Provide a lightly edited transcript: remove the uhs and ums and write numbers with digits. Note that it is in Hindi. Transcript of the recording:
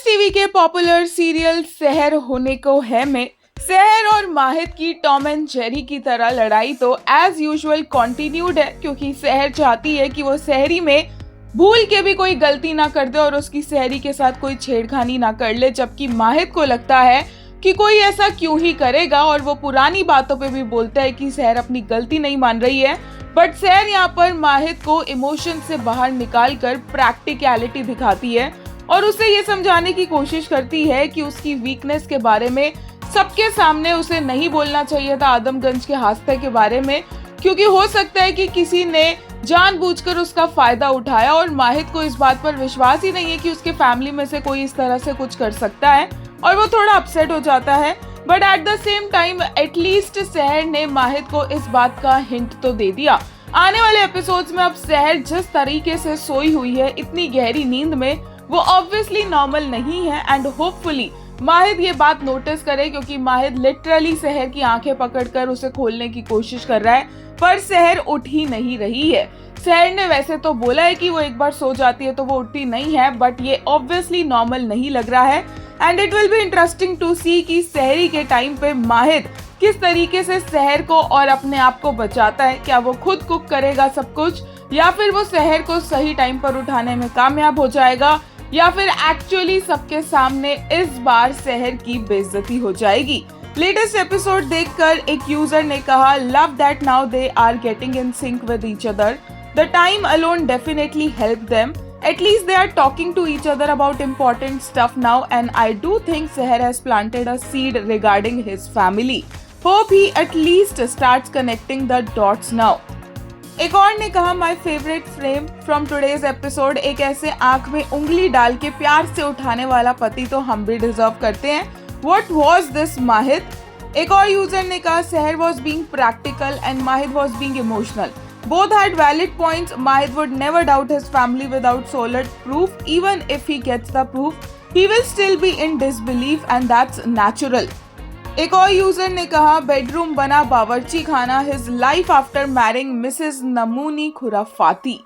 टीवी के पॉपुलर सीरियल सहर होने को है में सहर और माहिद की टॉम एंड जेरी की तरह लड़ाई तो एज यूजुअल कंटिन्यूड है, क्योंकि सहर चाहती है कि वो सहरी में भूल के भी कोई गलती ना कर दे और उसकी सहरी के साथ कोई छेड़खानी ना कर ले, जबकि माहिद को लगता है कि कोई ऐसा क्यों ही करेगा और वो पुरानी बातों पे भी बोलता है कि सहर अपनी गलती नहीं मान रही है। बट सहर यहाँ पर माहिद को इमोशन से बाहर निकाल कर प्रैक्टिकलिटी दिखाती है और उसे ये समझाने की कोशिश करती है कि उसकी वीकनेस के बारे में सबके सामने उसे नहीं बोलना चाहिए था, आदमगंज के हादसे के बारे में, क्योंकि हो सकता है कि किसी ने जानबूझकर उसका फायदा उठाया और माहिद को इस बात पर विश्वास ही नहीं है कि उसके फैमिली में से कोई इस तरह से कुछ कर सकता है और वो थोड़ा अपसेट हो जाता है। But at the same time at least सहर ने माहिद को इस बात का हिंट तो दे दिया। आने वाले एपिसोड्स में अब सहर जिस तरीके से सोई हुई है इतनी गहरी नींद में, वो ऑब्वियसली नॉर्मल नहीं है एंड होपफुली माहिद ये बात नोटिस करे, क्योंकि माहिद लिटरली सहर की आंखें पकड़कर उसे खोलने की कोशिश कर रहा है, पर सहर उठ ही नहीं रही है। सहर ने वैसे तो बोला है कि वो एक बार सो जाती है तो वो उठती नहीं है, बट ये ऑब्वियसली नॉर्मल नहीं लग रहा है and it will be interesting to see कि सहरी के टाइम पे माहिद किस तरीके से सहर को और अपने आप को बचाता है। क्या वो खुद कुक करेगा सब कुछ, या फिर वो सहर को सही टाइम पर उठाने में कामयाब हो जाएगा, या फिर एक्चुअली सबके सामने इस बार सहर की बेइज्जती हो जाएगी। लेटेस्ट एपिसोड देखकर एक यूजर ने कहा, love that now they are getting in sync with each other, the time alone definitely help them, at least they are talking to each other about important stuff now, and I do think Seher has planted a seed regarding his family. Hope he at least starts connecting the dots now. एक और ने कहा, my favourite frame from today's episode, एक ऐसे आंख में उंगली डाल के प्यार से उठाने वाला पति तो हम भी डिजर्व करते हैं। What was this माहिद? एक और यूजर ने कहा, सहर was being practical and माहिद was being emotional. Both had valid points. Mahid would never doubt his family without solid proof. Even if he gets the proof, he will still be in disbelief and that's natural. एक और यूजर ने कहा, बेडरूम बना बावर्ची खाना, his life after marrying Mrs. नमूनी खुराफाती।